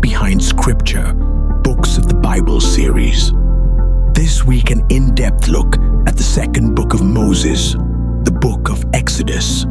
Behind Scripture, Books of the Bible series. This week, an in-depth look at the second book of Moses, the book of Exodus.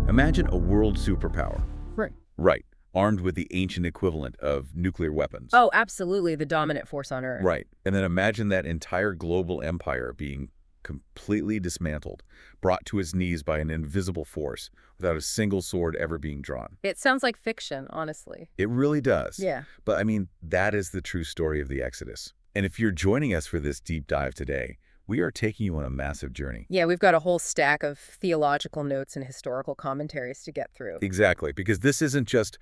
Imagine a world superpower. Right. Right. Armed with the ancient equivalent of nuclear weapons. Oh, absolutely, the dominant force on Earth. Right. And then imagine that entire global empire being completely dismantled, brought to its knees by an invisible force, without a single sword ever being drawn. It sounds like fiction, honestly. It really does. Yeah. But I mean, that is the true story of the Exodus. And if you're joining us for this deep dive today, we are taking you on a massive journey. Yeah, we've got a whole stack of theological notes and historical commentaries to get through. Exactly, because this isn't just,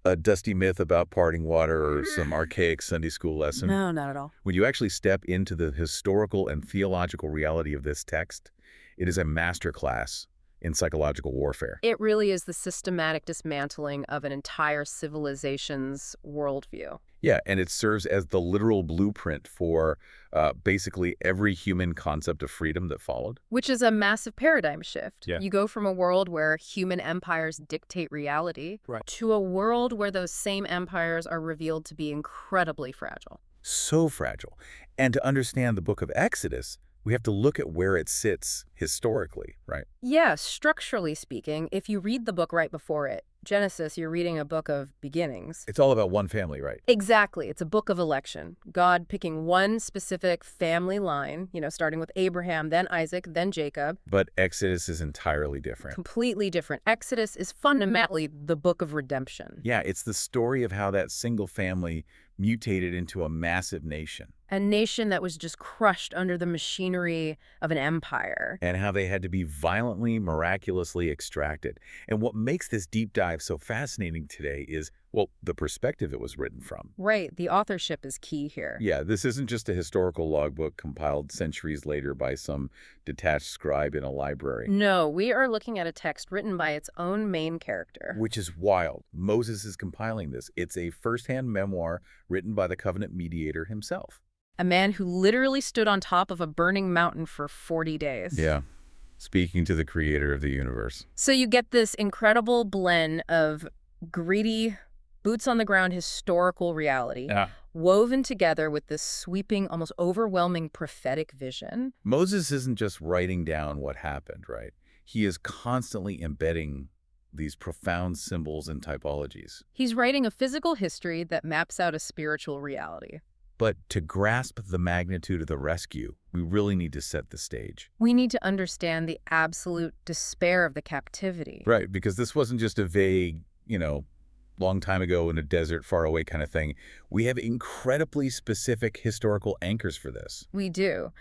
a dusty myth about parting water or some archaic Sunday school lesson. No, not at all. When you actually step into the historical and theological reality of this text, it is a masterclass in psychological warfare. It really is the systematic dismantling of an entire civilization's worldview. Yeah, and it serves as the literal blueprint for basically every human concept of freedom that followed. Which is a massive paradigm shift. Yeah. You go from a world where human empires dictate reality to a world where those same empires are revealed to be incredibly fragile. So fragile. And to understand the book of Exodus, we have to look at where it sits historically, right? Yeah, structurally speaking, if you read the book right before it, Genesis, you're reading a book of beginnings. It's all about one family, right? Exactly. It's a book of election. God picking one specific family line, starting with Abraham, then Isaac, then Jacob. But Exodus is entirely different. Completely different. Exodus is fundamentally the book of redemption. Yeah, it's the story of how that single family mutated into a massive nation. A nation that was just crushed under the machinery of an empire. And how they had to be violently, miraculously extracted. And what makes this deep dive so fascinating today is, the perspective it was written from. Right. The authorship is key here. Yeah, this isn't just a historical logbook compiled centuries later by some detached scribe in a library. No, we are looking at a text written by its own main character. Which is wild. Moses is compiling this. It's a first-hand memoir written by the covenant mediator himself. A man who literally stood on top of a burning mountain for 40 days. Yeah, speaking to the creator of the universe. So you get this incredible blend of gritty, boots-on-the-ground historical reality, woven together with this sweeping, almost overwhelming prophetic vision. Moses isn't just writing down what happened, right? He is constantly embedding these profound symbols and typologies. He's writing a physical history that maps out a spiritual reality. But to grasp the magnitude of the rescue, we really need to set the stage. We need to understand the absolute despair of the captivity. Right, because this wasn't just a vague, long time ago in a desert far away kind of thing. We have incredibly specific historical anchors for this. We do.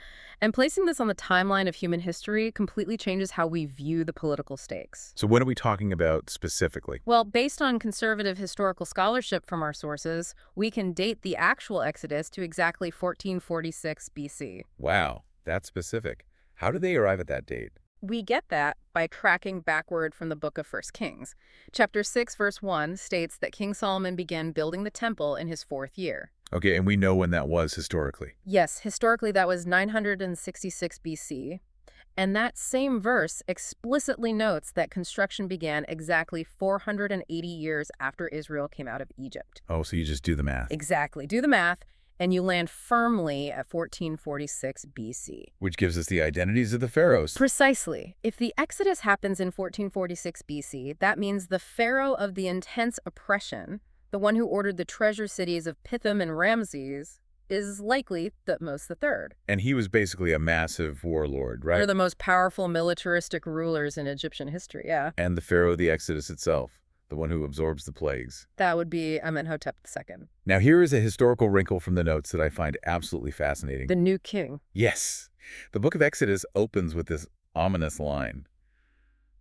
And placing this on the timeline of human history completely changes how we view the political stakes. So what are we talking about specifically? Well, based on conservative historical scholarship from our sources, we can date the actual Exodus to exactly 1446 BC. Wow, that's specific. How did they arrive at that date? We get that by tracking backward from the book of 1 Kings. Chapter 6, verse 1 states that King Solomon began building the temple in his 4th year. Okay, and we know when that was historically. Yes, historically that was 966 BC. And that same verse explicitly notes that construction began exactly 480 years after Israel came out of Egypt. Oh, so you just do the math. Exactly. Do the math. And you land firmly at 1446 BC. Which gives us the identities of the pharaohs. Precisely. If the Exodus happens in 1446 BC, that means the Pharaoh of the intense oppression, the one who ordered the treasure cities of Pithom and Ramses, is likely Thutmose III. And he was basically a massive warlord, right? One of the most powerful militaristic rulers in Egyptian history, yeah. And the Pharaoh of the Exodus itself, the one who absorbs the plagues. That would be Amenhotep II. Now here is a historical wrinkle from the notes that I find absolutely fascinating. The new king. Yes. The book of Exodus opens with this ominous line.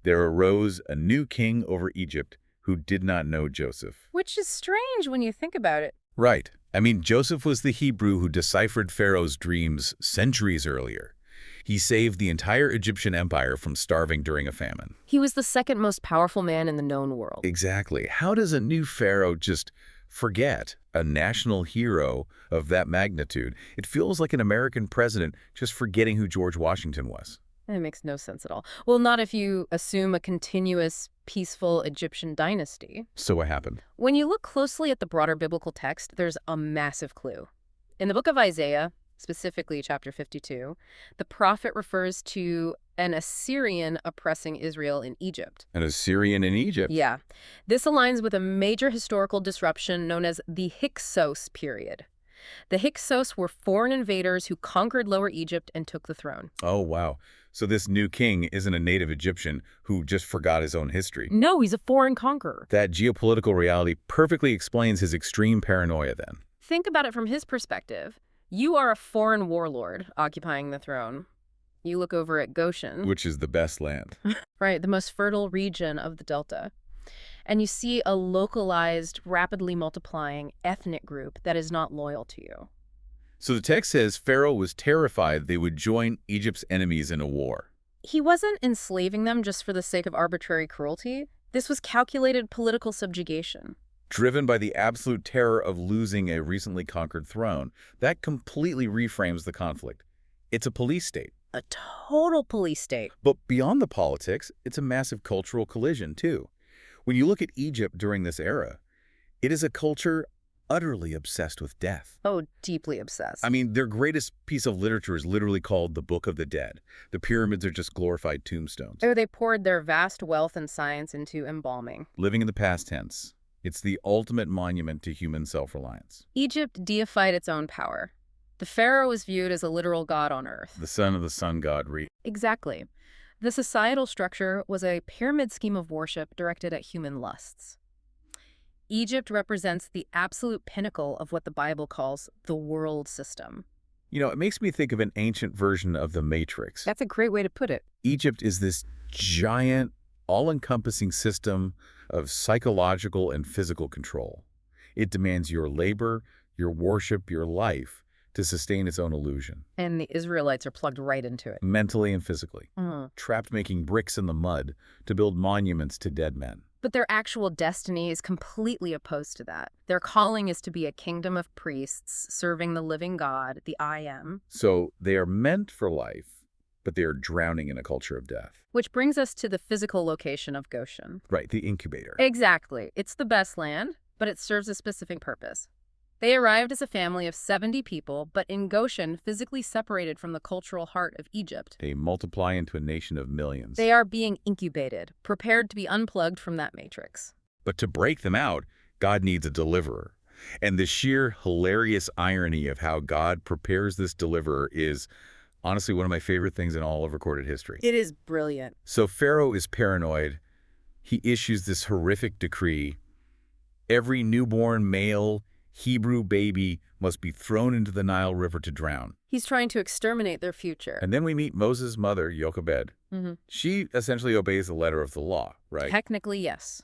There arose a new king over Egypt who did not know Joseph. Which is strange when you think about it. Right. I mean, Joseph was the Hebrew who deciphered Pharaoh's dreams centuries earlier. He saved the entire Egyptian empire from starving during a famine. He was the second most powerful man in the known world. Exactly. How does a new pharaoh just forget a national hero of that magnitude? It feels like an American president just forgetting who George Washington was. That makes no sense at all. Well, not if you assume a continuous, peaceful Egyptian dynasty. So what happened? When you look closely at the broader biblical text, there's a massive clue. In the book of Isaiah, specifically chapter 52, the prophet refers to an Assyrian oppressing Israel in Egypt. An Assyrian in Egypt? Yeah. This aligns with a major historical disruption known as the Hyksos period. The Hyksos were foreign invaders who conquered Lower Egypt and took the throne. Oh, wow. So this new king isn't a native Egyptian who just forgot his own history. No, he's a foreign conqueror. That geopolitical reality perfectly explains his extreme paranoia then. Think about it from his perspective. You are a foreign warlord occupying the throne. You look over at Goshen. Which is the best land. Right, the most fertile region of the Delta. And you see a localized, rapidly multiplying ethnic group that is not loyal to you. So the text says Pharaoh was terrified they would join Egypt's enemies in a war. He wasn't enslaving them just for the sake of arbitrary cruelty. This was calculated political subjugation. Driven by the absolute terror of losing a recently conquered throne, that completely reframes the conflict. It's a police state. A total police state. But beyond the politics, it's a massive cultural collision, too. When you look at Egypt during this era, it is a culture utterly obsessed with death. Oh, deeply obsessed. I mean, their greatest piece of literature is literally called the Book of the Dead. The pyramids are just glorified tombstones. Oh, they poured their vast wealth and science into embalming. Living in the past tense, it's the ultimate monument to human self-reliance. Egypt deified its own power. The pharaoh was viewed as a literal god on earth. The son of the sun god, Exactly. The societal structure was a pyramid scheme of worship directed at human lusts. Egypt represents the absolute pinnacle of what the Bible calls the world system. You know, it makes me think of an ancient version of the Matrix. That's a great way to put it. Egypt is this giant, all-encompassing system of psychological and physical control. It demands your labor, your worship, your life to sustain its own illusion. And the Israelites are plugged right into it. Mentally and physically. Trapped making bricks in the mud to build monuments to dead men. But their actual destiny is completely opposed to that. Their calling is to be a kingdom of priests serving the living God, the I Am. So they are meant for life, but they are drowning in a culture of death. Which brings us to the physical location of Goshen. Right, the incubator. Exactly. It's the best land, but it serves a specific purpose. They arrived as a family of 70 people, but in Goshen, physically separated from the cultural heart of Egypt. They multiply into a nation of millions. They are being incubated, prepared to be unplugged from that matrix. But to break them out, God needs a deliverer. And the sheer hilarious irony of how God prepares this deliverer is honestly one of my favorite things in all of recorded history. It is brilliant. So Pharaoh is paranoid. He issues this horrific decree. Every newborn male Hebrew baby must be thrown into the Nile River to drown. He's trying to exterminate their future. And then we meet Moses' mother, Jochebed. She essentially obeys the letter of the law, right? Technically, yes.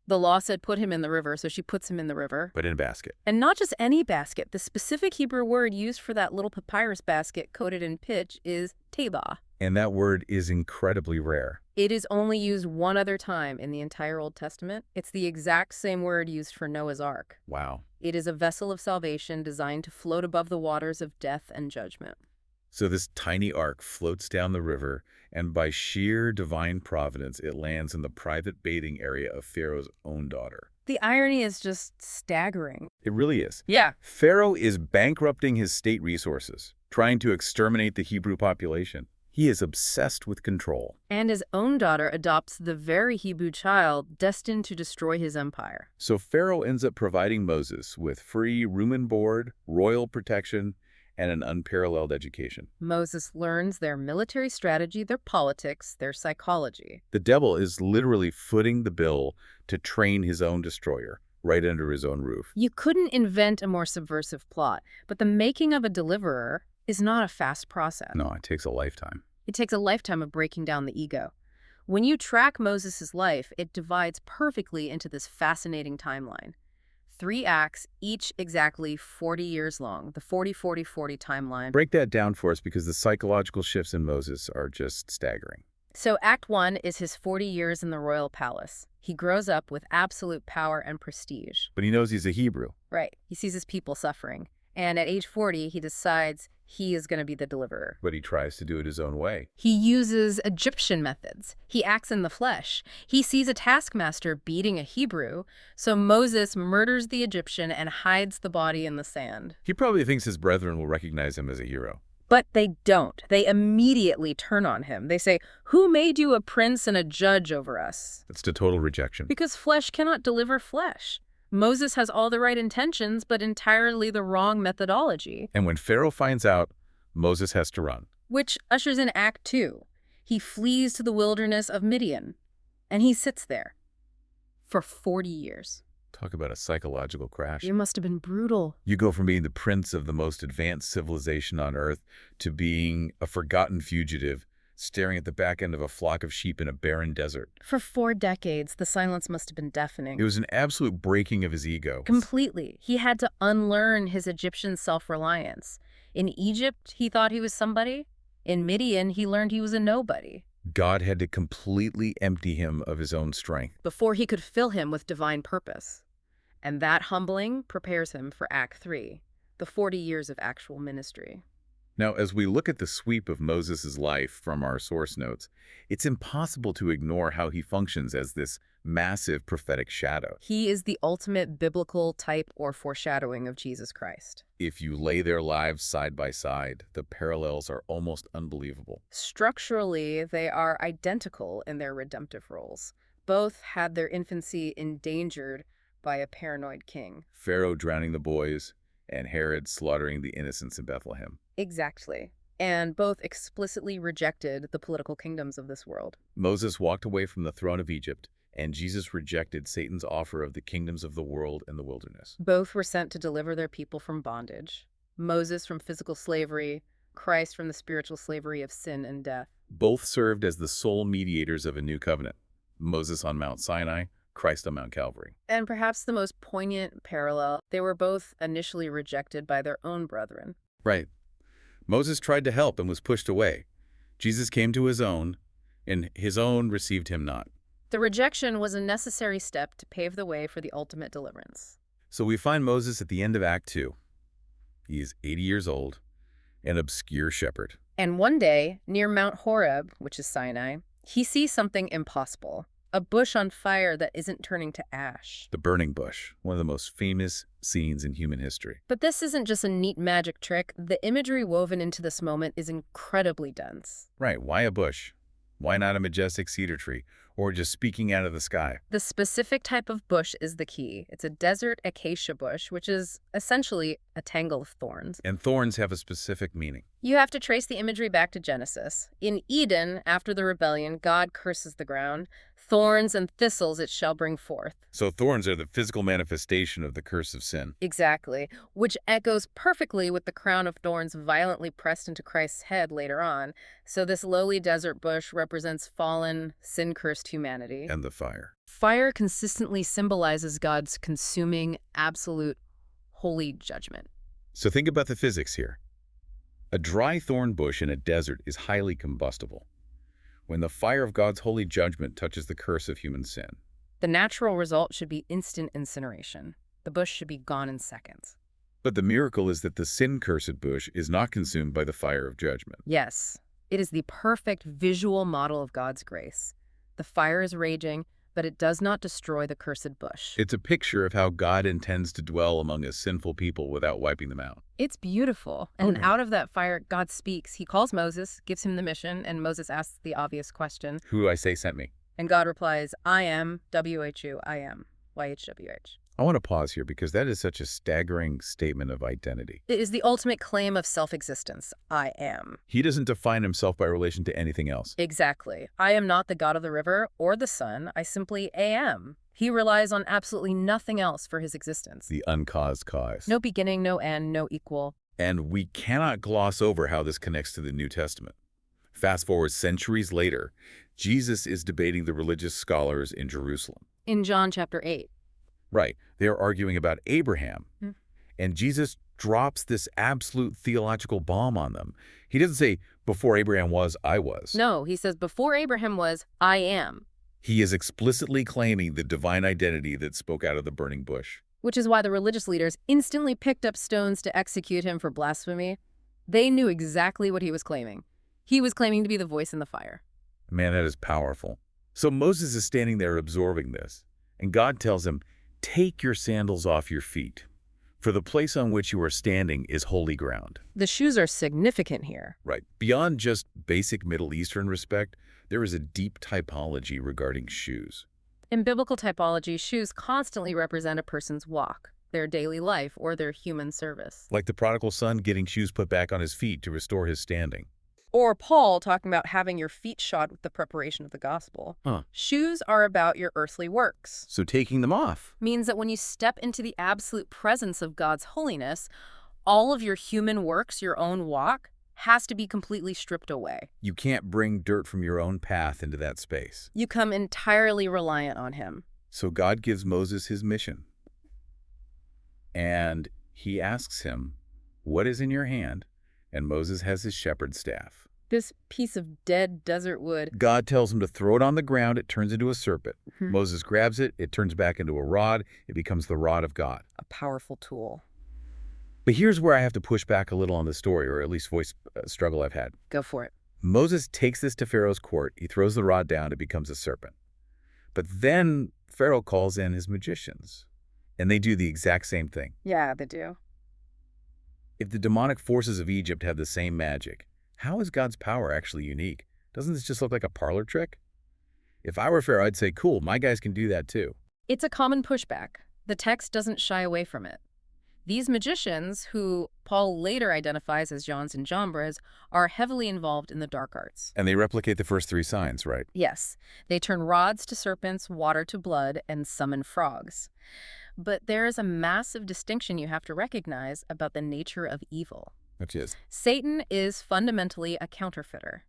The law said put him in the river, so she puts him in the river. But in a basket. And not just any basket. The specific Hebrew word used for that little papyrus basket coated in pitch is tebah. And that word is incredibly rare. It is only used one other time in the entire Old Testament. It's the exact same word used for Noah's Ark. Wow. It is a vessel of salvation designed to float above the waters of death and judgment. So this tiny ark floats down the river, and by sheer divine providence, it lands in the private bathing area of Pharaoh's own daughter. The irony is just staggering. It really is. Yeah. Pharaoh is bankrupting his state resources, trying to exterminate the Hebrew population. He is obsessed with control. And his own daughter adopts the very Hebrew child destined to destroy his empire. So Pharaoh ends up providing Moses with free room and board, royal protection, and an unparalleled education. Moses learns their military strategy, their politics, their psychology. The devil is literally footing the bill to train his own destroyer right under his own roof. You couldn't invent a more subversive plot, but the making of a deliverer is not a fast process. No, it takes a lifetime. It takes a lifetime of breaking down the ego. When you track Moses' life, it divides perfectly into this fascinating timeline. 3 acts, each exactly 40 years long, the 40-40-40 timeline. Break that down for us because the psychological shifts in Moses are just staggering. So Act 1 is his 40 years in the royal palace. He grows up with absolute power and prestige. But he knows he's a Hebrew. Right. He sees his people suffering. And at age 40, he decides he is going to be the deliverer. But he tries to do it his own way. He uses Egyptian methods. He acts in the flesh. He sees a taskmaster beating a Hebrew, so Moses murders the Egyptian and hides the body in the sand. He probably thinks his brethren will recognize him as a hero. But they don't. They immediately turn on him. They say, "Who made you a prince and a judge over us?" It's to total rejection. Because flesh cannot deliver flesh. Moses has all the right intentions, but entirely the wrong methodology. And when Pharaoh finds out, Moses has to run. Which ushers in Act 2. He flees to the wilderness of Midian, and he sits there for 40 years. Talk about a psychological crash. It must have been brutal. You go from being the prince of the most advanced civilization on earth to being a forgotten fugitive, staring at the back end of a flock of sheep in a barren desert. For 4 decades, the silence must have been deafening. It was an absolute breaking of his ego. Completely. He had to unlearn his Egyptian self-reliance. In Egypt, he thought he was somebody. In Midian, he learned he was a nobody. God had to completely empty him of his own strength. Before he could fill him with divine purpose. And that humbling prepares him for Act 3, the 40 years of actual ministry. Now, as we look at the sweep of Moses' life from our source notes, it's impossible to ignore how he functions as this massive prophetic shadow. He is the ultimate biblical type or foreshadowing of Jesus Christ. If you lay their lives side by side, the parallels are almost unbelievable. Structurally, they are identical in their redemptive roles. Both had their infancy endangered by a paranoid king. Pharaoh drowning the boys, and Herod slaughtering the innocents in Bethlehem. Exactly. And both explicitly rejected the political kingdoms of this world. Moses walked away from the throne of Egypt, and Jesus rejected Satan's offer of the kingdoms of the world and the wilderness. Both were sent to deliver their people from bondage. Moses from physical slavery, Christ from the spiritual slavery of sin and death. Both served as the sole mediators of a new covenant. Moses on Mount Sinai, Christ on Mount Calvary. And perhaps the most poignant parallel, they were both initially rejected by their own brethren. Right. Moses tried to help and was pushed away. Jesus came to his own, and his own received him not. The rejection was a necessary step to pave the way for the ultimate deliverance. So we find Moses at the end of Act 2. He is 80 years old, an obscure shepherd. And one day, near Mount Horeb, which is Sinai, he sees something impossible. A bush on fire that isn't turning to ash. The burning bush, one of the most famous scenes in human history. But this isn't just a neat magic trick. The imagery woven into this moment is incredibly dense. Right, why a bush? Why not a majestic cedar tree, or just speaking out of the sky? The specific type of bush is the key. It's a desert acacia bush, which is essentially a tangle of thorns. And thorns have a specific meaning. You have to trace the imagery back to Genesis. In Eden, after the rebellion, God curses the ground. Thorns and thistles it shall bring forth. So thorns are the physical manifestation of the curse of sin. Exactly, which echoes perfectly with the crown of thorns violently pressed into Christ's head later on. So this lowly desert bush represents fallen, sin-cursed humanity. And the fire. Fire consistently symbolizes God's consuming, absolute, holy judgment. So think about the physics here. A dry thorn bush in a desert is highly combustible. When the fire of God's holy judgment touches the curse of human sin. The natural result should be instant incineration. The bush should be gone in seconds. But the miracle is that the sin-cursed bush is not consumed by the fire of judgment. Yes, it is the perfect visual model of God's grace. The fire is raging, but it does not destroy the cursed bush. It's a picture of how God intends to dwell among a sinful people without wiping them out. It's beautiful. And out of that fire, God speaks. He calls Moses, gives him the mission, and Moses asks the obvious question. Who I say sent me? And God replies, I am, W-H-U, I am, Y-H-W-H. I want to pause here because that is such a staggering statement of identity. It is the ultimate claim of self-existence. I am. He doesn't define himself by relation to anything else. Exactly. I am not the God of the river or the sun. I simply am. He relies on absolutely nothing else for his existence. The uncaused cause. No beginning, no end, no equal. And we cannot gloss over how this connects to the New Testament. Fast forward centuries later, Jesus is debating the religious scholars in Jerusalem. In John chapter 8. Right. They are arguing about Abraham. And Jesus drops this absolute theological bomb on them. He doesn't say, before Abraham was, I was. No, he says, before Abraham was, I am. He is explicitly claiming the divine identity that spoke out of the burning bush. which is why the religious leaders instantly picked up stones to execute him for blasphemy. They knew exactly what he was claiming. He was claiming to be the voice in the fire. Man, that is powerful. So Moses is standing there absorbing this, and God tells him, "Take your sandals off your feet, for the place on which you are standing is holy ground." The shoes are significant here. Right. Beyond just basic Middle Eastern respect, there is a deep typology regarding shoes. In biblical typology, shoes constantly represent a person's walk, their daily life, or their human service. Like the prodigal son getting shoes put back on his feet to restore his standing. Or Paul talking about having your feet shod with the preparation of the gospel. Shoes are about your earthly works. So taking them off Means that when you step into the absolute presence of God's holiness, all of your human works, your own walk, has to be completely stripped away. You can't bring dirt from your own path into that space. You come entirely reliant on him. So God gives Moses his mission. And he asks him, "What is in your hand?" And Moses has his shepherd's staff. This piece of dead desert wood. God tells him to throw it on the ground. It turns into a serpent. Moses grabs it. It turns back into a rod. It becomes the rod of God. A powerful tool. But here's where I have to push back a little on the story, or at least voice a struggle I've had. Go for it. Moses takes this to Pharaoh's court. He throws the rod down. It becomes a serpent. But then Pharaoh calls in his magicians, and they do the exact same thing. Yeah, they do. If the demonic forces of Egypt have the same magic, how is God's power actually unique? Doesn't this just look like a parlor trick? If I were Pharaoh, I'd say, cool, my guys can do that too. It's a common pushback. The text doesn't shy away from it. These magicians, who Paul later identifies as Jannes and Jambres, are heavily involved in the dark arts. And they replicate the first three signs, right? Yes, they turn rods to serpents, water to blood, and summon frogs. But there is a massive distinction you have to recognize about the nature of evil. Which is? Satan is fundamentally a counterfeiter.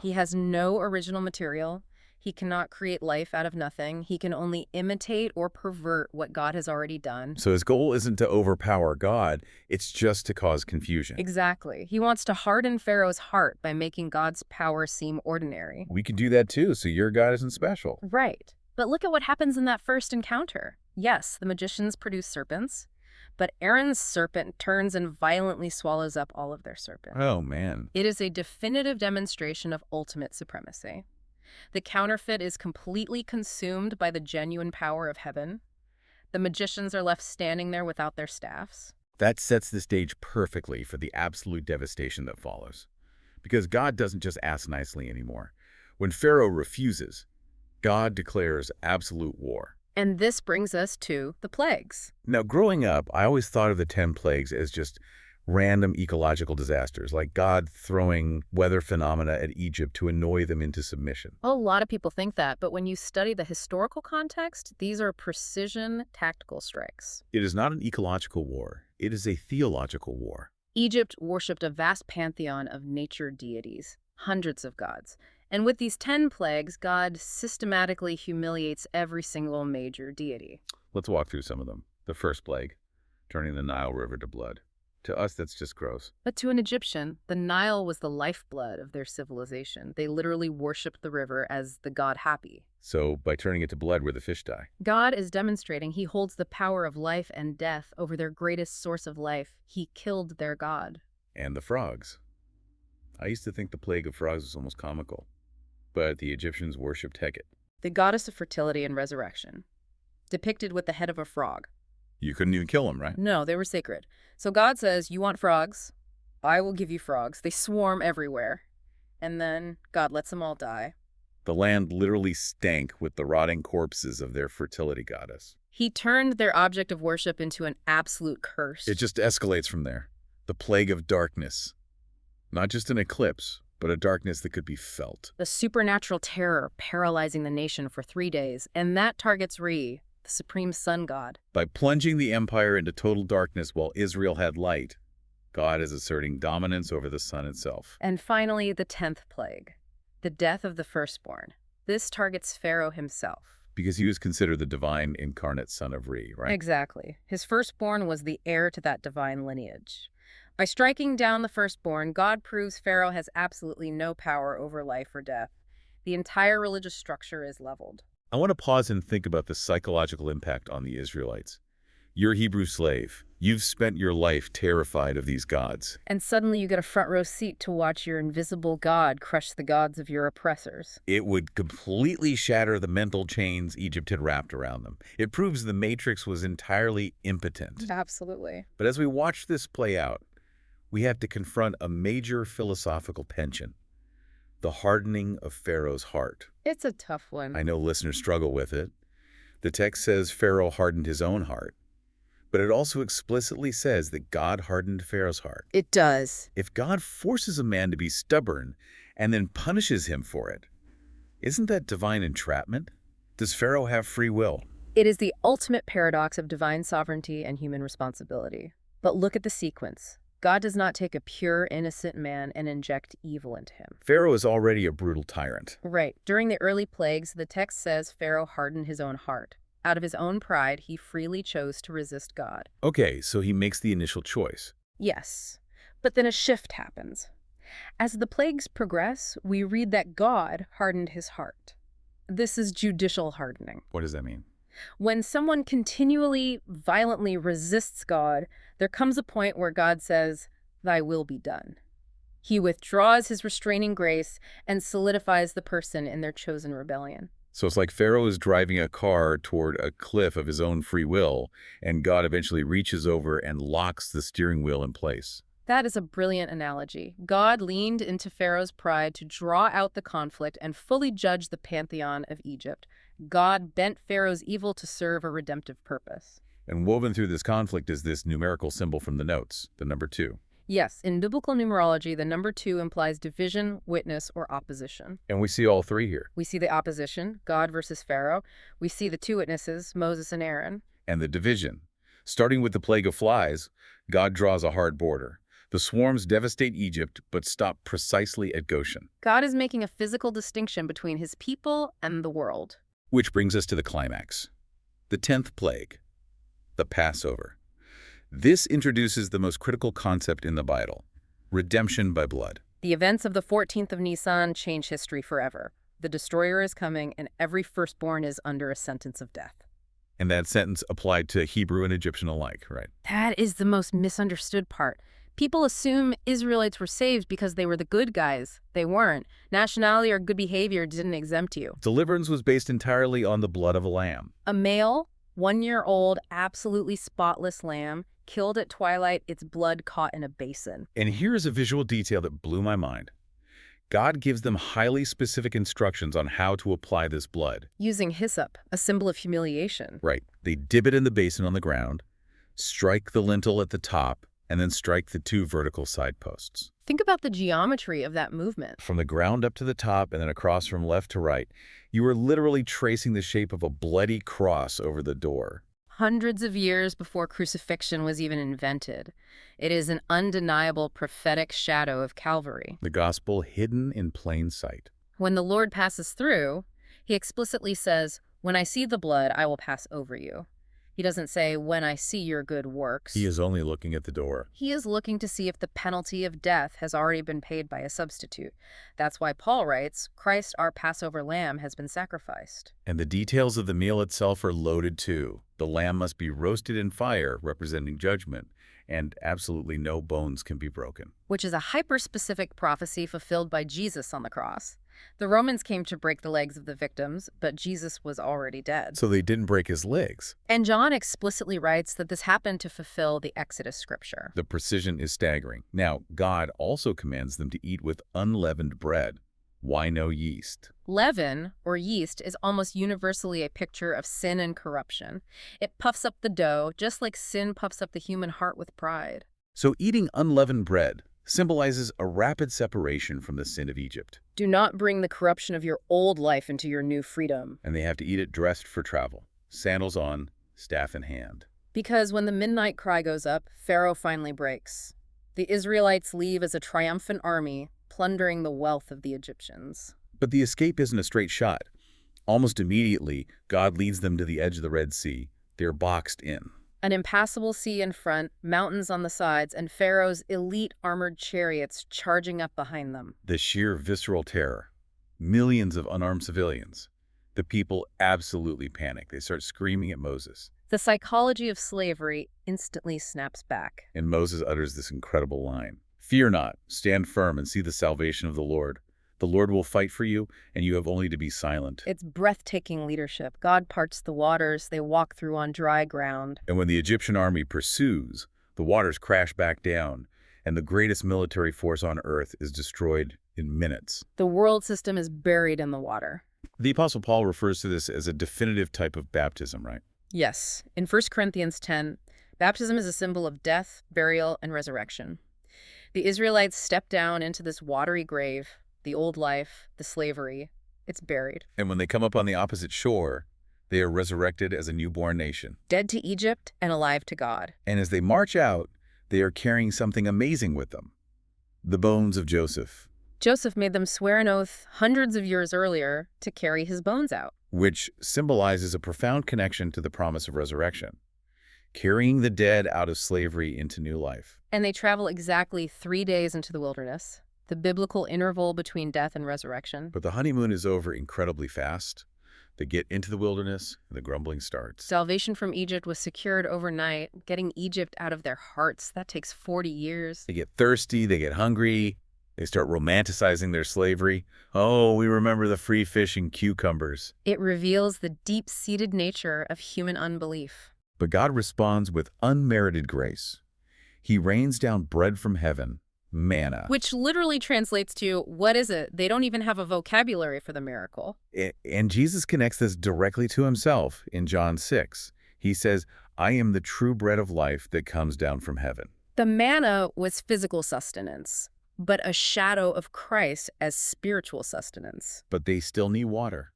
He has no original material. He cannot create life out of nothing. He can only imitate or pervert what God has already done. So his goal isn't to overpower God, it's just to cause confusion. Exactly. He wants to harden Pharaoh's heart by making God's power seem ordinary. We can do that too, so your God isn't special. Right. But look at what happens in that first encounter. Yes, the magicians produce serpents, but Aaron's serpent turns and violently swallows up all of their serpents. Oh, man. It is a definitive demonstration of ultimate supremacy. The counterfeit is completely consumed by the genuine power of heaven. The magicians are left standing there without their staffs. That sets the stage perfectly for the absolute devastation that follows. Because God doesn't just ask nicely anymore. When Pharaoh refuses, God declares absolute war. And this brings us to the plagues. Now, growing up, I always thought of the 10 plagues as just random ecological disasters, like God throwing weather phenomena at Egypt to annoy them into submission. A lot of people think that, but when you study the historical context, these are precision tactical strikes. It is not an ecological war. It is a theological war. Egypt worshipped a vast pantheon of nature deities, hundreds of gods. And with these 10 plagues, God systematically humiliates every single major deity. Let's walk through some of them. The first plague, turning the Nile River to blood. To us, that's just gross. But to an Egyptian, the Nile was the lifeblood of their civilization. They literally worshipped the river as the god Happy. So by turning it to blood where the fish die. God is demonstrating he holds the power of life and death over their greatest source of life. He killed their god. And the frogs. I used to think the plague of frogs was almost comical. But the Egyptians worshipped Hecate, the goddess of fertility and resurrection, depicted with the head of a frog. You couldn't even kill them, right? No, they were sacred. So God says, you want frogs? I will give you frogs. They swarm everywhere. And then God lets them all die. The land literally stank with the rotting corpses of their fertility goddess. He turned their object of worship into an absolute curse. It just escalates from there. The plague of darkness. Not just an eclipse, but a darkness that could be felt. The supernatural terror paralyzing the nation for 3 days. And that targets Re, the supreme sun god. By plunging the empire into total darkness while Israel had light, God is asserting dominance over the sun itself. And finally, the 10th plague, the death of the firstborn. This targets Pharaoh himself. Because he was considered the divine incarnate son of Re, right? Exactly. His firstborn was the heir to that divine lineage. By striking down the firstborn, God proves Pharaoh has absolutely no power over life or death. The entire religious structure is leveled. I want to pause and think about the psychological impact on the Israelites. You're a Hebrew slave. You've spent your life terrified of these gods. And suddenly you get a front row seat to watch your invisible god crush the gods of your oppressors. It would completely shatter the mental chains Egypt had wrapped around them. It proves the Matrix was entirely impotent. Absolutely. But as we watch this play out, we have to confront a major philosophical tension: the hardening of Pharaoh's heart. It's a tough one. I know listeners struggle with it. The text says Pharaoh hardened his own heart, but it also explicitly says that God hardened Pharaoh's heart. It does. If God forces a man to be stubborn and then punishes him for it, isn't that divine entrapment? Does Pharaoh have free will? It is the ultimate paradox of divine sovereignty and human responsibility. But look at the sequence. God does not take a pure, innocent man and inject evil into him. Pharaoh is already a brutal tyrant. Right. During the early plagues, the text says Pharaoh hardened his own heart. Out of his own pride, he freely chose to resist God. Okay, so he makes the initial choice. Yes. But then a shift happens. As the plagues progress, we read that God hardened his heart. This is judicial hardening. What does that mean? When someone continually, violently resists God, there comes a point where God says, "Thy will be done." He withdraws his restraining grace and solidifies the person in their chosen rebellion. So it's like Pharaoh is driving a car toward a cliff of his own free will, and God eventually reaches over and locks the steering wheel in place. That is a brilliant analogy. God leaned into Pharaoh's pride to draw out the conflict and fully judge the pantheon of Egypt. God bent Pharaoh's evil to serve a redemptive purpose. And woven through this conflict is this numerical symbol from the notes, the number 2. Yes, in biblical numerology, the number 2 implies division, witness, or opposition. And we see all 3 here. We see the opposition, God versus Pharaoh. We see the 2 witnesses, Moses and Aaron. And the division. Starting with the plague of flies, God draws a hard border. The swarms devastate Egypt, but stop precisely at Goshen. God is making a physical distinction between his people and the world. Which brings us to the climax. The 10th plague, the Passover. This introduces the most critical concept in the Bible: redemption by blood. The events of the 14th of Nisan change history forever. The destroyer is coming, and every firstborn is under a sentence of death. And that sentence applied to Hebrew and Egyptian alike, right? That is the most misunderstood part. People assume Israelites were saved because they were the good guys. They weren't. Nationality or good behavior didn't exempt you. Deliverance was based entirely on the blood of a lamb. A male, 1-year-old, absolutely spotless lamb, killed at twilight, its blood caught in a basin. And here's a visual detail that blew my mind. God gives them highly specific instructions on how to apply this blood. Using hyssop, a symbol of humiliation. Right. They dip it in the basin on the ground, strike the lintel at the top, and then strike the 2 vertical side posts. Think about the geometry of that movement. From the ground up to the top and then across from left to right, you are literally tracing the shape of a bloody cross over the door. Hundreds of years before crucifixion was even invented. It is an undeniable prophetic shadow of Calvary. The gospel hidden in plain sight. When the Lord passes through, he explicitly says, "When I see the blood, I will pass over you." He doesn't say, "When I see your good works." He is only looking at the door. He is looking to see if the penalty of death has already been paid by a substitute. That's why Paul writes, "Christ, our Passover lamb, has been sacrificed." And the details of the meal itself are loaded too. The lamb must be roasted in fire, representing judgment, and absolutely no bones can be broken. Which is a hyper-specific prophecy fulfilled by Jesus on the cross. The Romans came to break the legs of the victims, but Jesus was already dead. So they didn't break his legs. And John explicitly writes that this happened to fulfill the Exodus scripture. The precision is staggering. Now, God also commands them to eat with unleavened bread. Why no yeast? Leaven, or yeast, is almost universally a picture of sin and corruption. It puffs up the dough, just like sin puffs up the human heart with pride. So eating unleavened bread symbolizes a rapid separation from the sin of Egypt. Do not bring the corruption of your old life into your new freedom. And they have to eat it dressed for travel, sandals on, staff in hand. Because when the midnight cry goes up, Pharaoh finally breaks. The Israelites leave as a triumphant army, plundering the wealth of the Egyptians. But the escape isn't a straight shot. Almost immediately, God leads them to the edge of the Red Sea. They're boxed in. An impassable sea in front, mountains on the sides, and Pharaoh's elite armored chariots charging up behind them. The sheer visceral terror. Millions of unarmed civilians. The people absolutely panic. They start screaming at Moses. The psychology of slavery instantly snaps back. And Moses utters this incredible line, "Fear not, stand firm and see the salvation of the Lord. The Lord will fight for you, and you have only to be silent." It's breathtaking leadership. God parts the waters, they walk through on dry ground. And when the Egyptian army pursues, the waters crash back down, and the greatest military force on earth is destroyed in minutes. The world system is buried in the water. The Apostle Paul refers to this as a definitive type of baptism, right? Yes, in 1 Corinthians 10, baptism is a symbol of death, burial, and resurrection. The Israelites step down into this watery grave, the old life, the slavery. It's buried. And when they come up on the opposite shore, they are resurrected as a newborn nation. Dead to Egypt and alive to God. And as they march out, they are carrying something amazing with them: the bones of Joseph, Joseph made them swear an oath hundreds of years earlier to carry his bones out. which symbolizes a profound connection to the promise of resurrection, carrying the dead out of slavery into new life. And they travel exactly 3 days into the wilderness, the biblical interval between death and resurrection. But the honeymoon is over incredibly fast. They get into the wilderness, and the grumbling starts. Salvation from Egypt was secured overnight. Getting Egypt out of their hearts, that takes 40 years. They get thirsty, they get hungry, they start romanticizing their slavery. Oh, we remember the free fish and cucumbers. It reveals the deep-seated nature of human unbelief. But God responds with unmerited grace. He rains down bread from heaven, manna. Which literally translates to, what is it? They don't even have a vocabulary for the miracle. And Jesus connects this directly to himself in John 6. He says, "I am the true bread of life that comes down from heaven." The manna was physical sustenance, but a shadow of Christ as spiritual sustenance. But they still need water.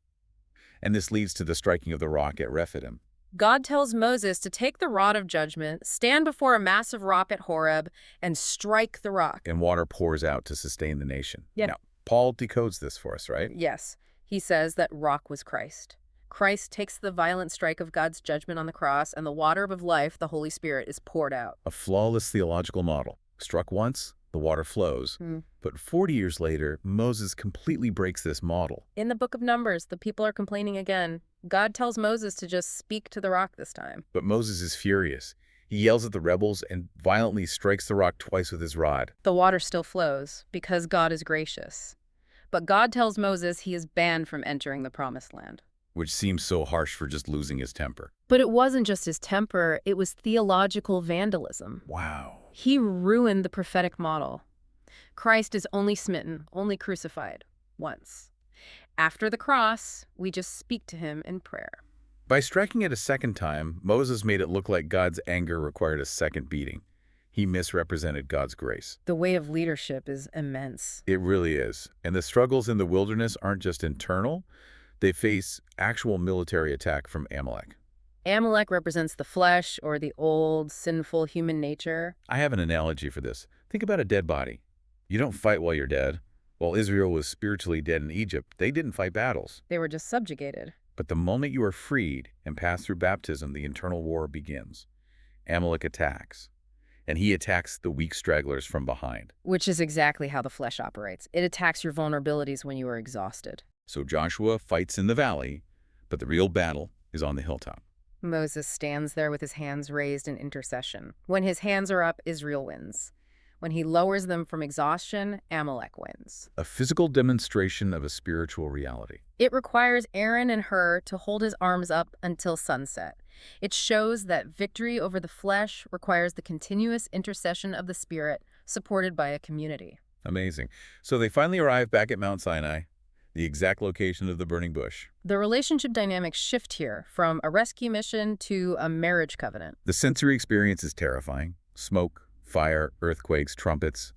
And this leads to the striking of the rock at Rephidim. God tells Moses to take the rod of judgment, stand before a massive rock at Horeb, and strike the rock. And water pours out to sustain the nation. Yeah. Now, Paul decodes this for us, right? Yes, he says that rock was Christ. Christ takes the violent strike of God's judgment on the cross, and the water of life, the Holy Spirit, is poured out. A flawless theological model. Struck once, the water flows. But 40 years later, Moses completely breaks this model. In the book of Numbers, the people are complaining again. God tells Moses to just speak to the rock this time. But Moses is furious. He yells at the rebels and violently strikes the rock twice with his rod. The water still flows because God is gracious. But God tells Moses he is banned from entering the promised land. Which seems so harsh for just losing his temper. But it wasn't just his temper, it was theological vandalism. Wow. He ruined the prophetic model. Christ is only smitten, only crucified, once. After the cross, we just speak to him in prayer. By striking it a second time, Moses made it look like God's anger required a second beating. He misrepresented God's grace. The way of leadership is immense. It really is. And the struggles in the wilderness aren't just internal. They face actual military attack from Amalek. Amalek represents the flesh, or the old, sinful human nature. I have an analogy for this. Think about a dead body. You don't fight while you're dead. While Israel was spiritually dead in Egypt, they didn't fight battles. They were just subjugated. But the moment you are freed and pass through baptism, the internal war begins. Amalek attacks. And he attacks the weak stragglers from behind. Which is exactly how the flesh operates. It attacks your vulnerabilities when you are exhausted. So Joshua fights in the valley, but the real battle is on the hilltop. Moses stands there with his hands raised in intercession. When his hands are up, Israel wins. When he lowers them from exhaustion, Amalek wins. A physical demonstration of a spiritual reality. It requires Aaron and Hur to hold his arms up until sunset. It shows that victory over the flesh requires the continuous intercession of the Spirit, supported by a community. Amazing. So they finally arrive back at Mount Sinai, the exact location of the burning bush. The relationship dynamics shift here from a rescue mission to a marriage covenant. The sensory experience is terrifying. Smoke, fire, earthquakes, trumpets,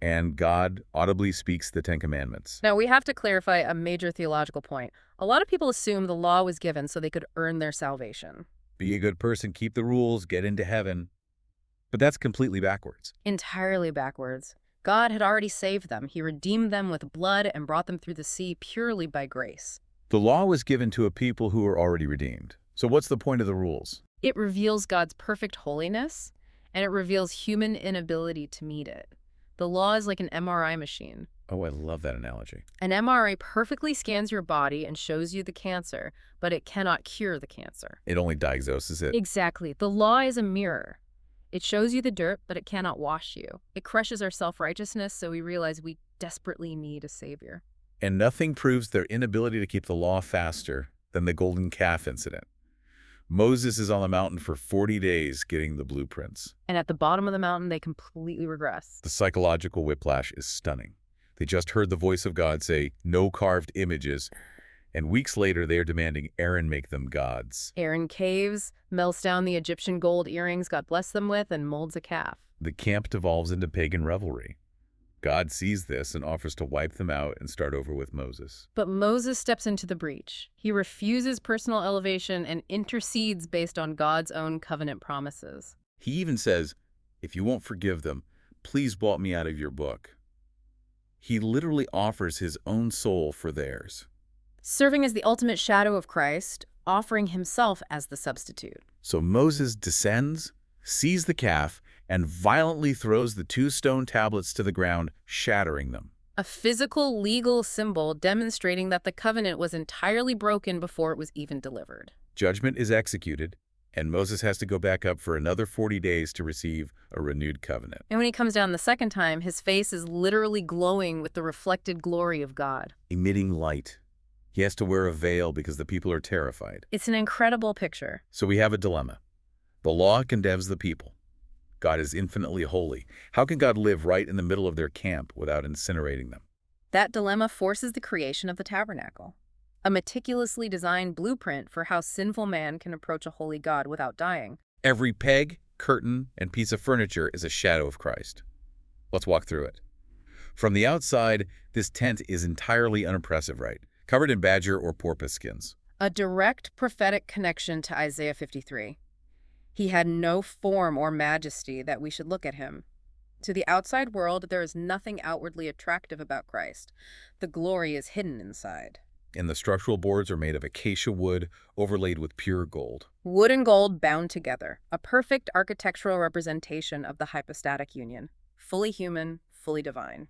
and God audibly speaks the Ten Commandments. Now, we have to clarify a major theological point. A lot of people assume the law was given so they could earn their salvation. Be a good person, keep the rules, get into heaven. But that's completely backwards. Entirely backwards. God had already saved them. He redeemed them with blood and brought them through the sea purely by grace. The law was given to a people who were already redeemed. So what's the point of the rules? It reveals God's perfect holiness, and it reveals human inability to meet it. The law is like an MRI machine. Oh, I love that analogy. An MRI perfectly scans your body and shows you the cancer, but it cannot cure the cancer. It only diagnoses it. Exactly. The law is a mirror. It shows you the dirt, but it cannot wash you. It crushes our self-righteousness, so we realize we desperately need a savior. And nothing proves their inability to keep the law faster than the golden calf incident. Moses is on the mountain for 40 days getting the blueprints. And at the bottom of the mountain, they completely regress. The psychological whiplash is stunning. They just heard the voice of God say, "No carved images," and weeks later they are demanding Aaron make them gods. Aaron caves, melts down the Egyptian gold earrings God blessed them with, and molds a calf. The camp devolves into pagan revelry. God sees this and offers to wipe them out and start over with Moses. But Moses steps into the breach. He refuses personal elevation and intercedes based on God's own covenant promises. He even says, "If you won't forgive them, please blot me out of your book." He literally offers his own soul for theirs. Serving as the ultimate shadow of Christ, offering himself as the substitute. So Moses descends, sees the calf, and violently throws the 2 stone tablets to the ground, shattering them. A physical, legal symbol demonstrating that the covenant was entirely broken before it was even delivered. Judgment is executed, and Moses has to go back up for another 40 days to receive a renewed covenant. And when he comes down the second time, his face is literally glowing with the reflected glory of God. Emitting light. He has to wear a veil because the people are terrified. It's an incredible picture. So we have a dilemma. The law condemns the people. God is infinitely holy. How can God live right in the middle of their camp without incinerating them? That dilemma forces the creation of the Tabernacle, a meticulously designed blueprint for how sinful man can approach a holy God without dying. Every peg, curtain, and piece of furniture is a shadow of Christ. Let's walk through it. From the outside, this tent is entirely unimpressive, right? Covered in badger or porpoise skins. A direct prophetic connection to Isaiah 53. He had no form or majesty that we should look at him. To the outside world, there is nothing outwardly attractive about Christ. The glory is hidden inside. And the structural boards are made of acacia wood overlaid with pure gold. Wood and gold bound together, a perfect architectural representation of the hypostatic union. Fully human, fully divine.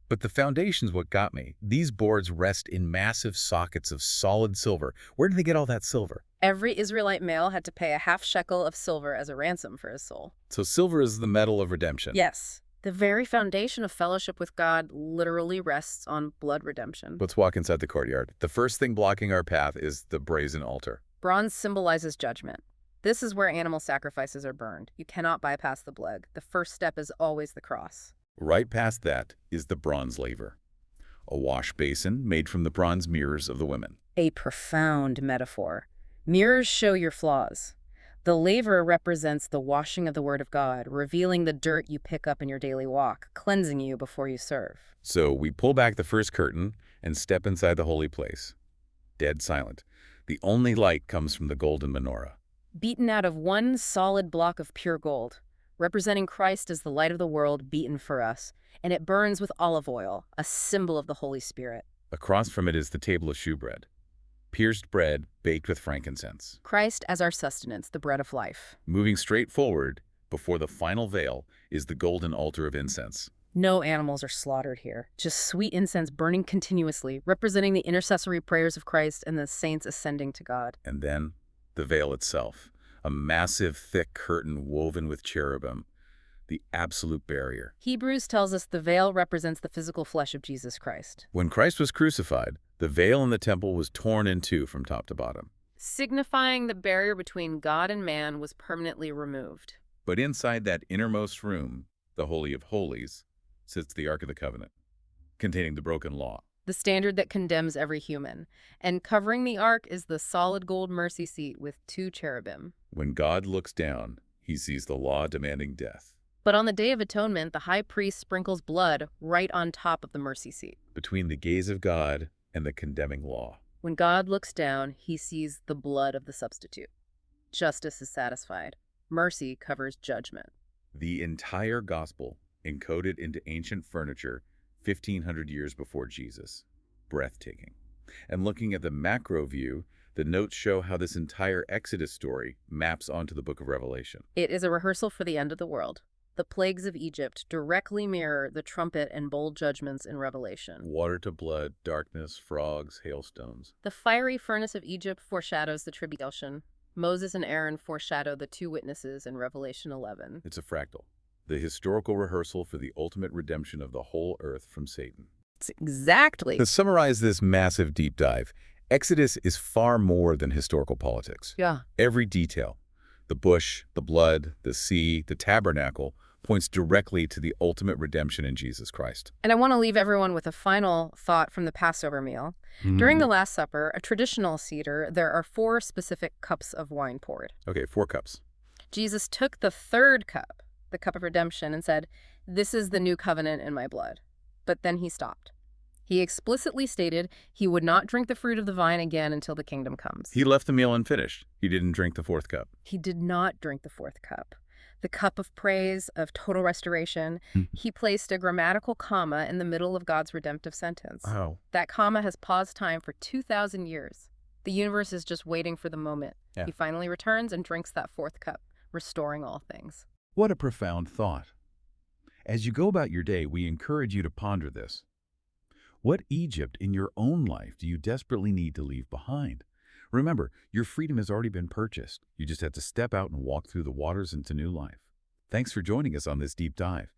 But the foundation's what got me. These boards rest in massive sockets of solid silver. Where did they get all that silver? Every Israelite male had to pay a half shekel of silver as a ransom for his soul. So silver is the metal of redemption. Yes. The very foundation of fellowship with God literally rests on blood redemption. Let's walk inside the courtyard. The first thing blocking our path is the brazen altar. Bronze symbolizes judgment. This is where animal sacrifices are burned. You cannot bypass the blood. The first step is always the cross. Right past that is the bronze laver, a wash basin made from the bronze mirrors of the women. A profound metaphor. Mirrors show your flaws. The laver represents the washing of the Word of God, revealing the dirt you pick up in your daily walk, cleansing you before you serve. So we pull back the first curtain and step inside the holy place. Dead silent. The only light comes from the golden menorah. Beaten out of one solid block of pure gold, representing Christ as the light of the world beaten for us, and it burns with olive oil, a symbol of the Holy Spirit. Across from it is the Table of Showbread, pierced bread baked with frankincense. Christ as our sustenance, the bread of life. Moving straight forward, before the final veil, is the golden altar of incense. No animals are slaughtered here, just sweet incense burning continuously, representing the intercessory prayers of Christ and the saints ascending to God. And then the veil itself, a massive, thick curtain woven with cherubim, the absolute barrier. Hebrews tells us the veil represents the physical flesh of Jesus Christ, When Christ was crucified, the veil in the temple was torn in two from top to bottom. signifying the barrier between God and man was permanently removed. But inside that innermost room, the Holy of Holies, sits the Ark of the Covenant, containing the broken law. The standard that condemns every human. And covering the ark is the solid gold mercy seat with 2 cherubim. When God looks down, he sees the law demanding death. But on the Day of Atonement, the high priest sprinkles blood right on top of the mercy seat. Between the gaze of God and the condemning law. When God looks down, he sees the blood of the substitute. Justice is satisfied. Mercy covers judgment. The entire gospel encoded into ancient furniture 1,500 years before Jesus. Breathtaking. And looking at the macro view, the notes show how this entire Exodus story maps onto the book of Revelation. It is a rehearsal for the end of the world. The plagues of Egypt directly mirror the trumpet and bowl judgments in Revelation. Water to blood, darkness, frogs, hailstones. The fiery furnace of Egypt foreshadows the tribulation. Moses and Aaron foreshadow the two witnesses in Revelation 11. It's a fractal, the historical rehearsal for the ultimate redemption of the whole earth from Satan. Exactly. To summarize this massive deep dive, Exodus is far more than historical politics. Yeah. Every detail, the bush, the blood, the sea, the tabernacle, points directly to the ultimate redemption in Jesus Christ. And I want to leave everyone with a final thought from the Passover meal. During the Last Supper, a traditional Seder, there are 4 specific cups of wine poured. Okay, 4 cups. Jesus took the 3rd cup, the cup of redemption, and said, "This is the new covenant in my blood." But then he stopped. He explicitly stated he would not drink the fruit of the vine again until the kingdom comes. He left the meal unfinished. He didn't drink the 4th cup. He did not drink the 4th cup, the cup of praise, of total restoration. He placed a grammatical comma in the middle of God's redemptive sentence. Oh. That comma has paused time for 2,000 years. The universe is just waiting for the moment. Yeah. He finally returns and drinks that 4th cup, restoring all things. What a profound thought. As you go about your day, we encourage you to ponder this. What Egypt in your own life do you desperately need to leave behind? Remember, your freedom has already been purchased. You just have to step out and walk through the waters into new life. Thanks for joining us on this deep dive.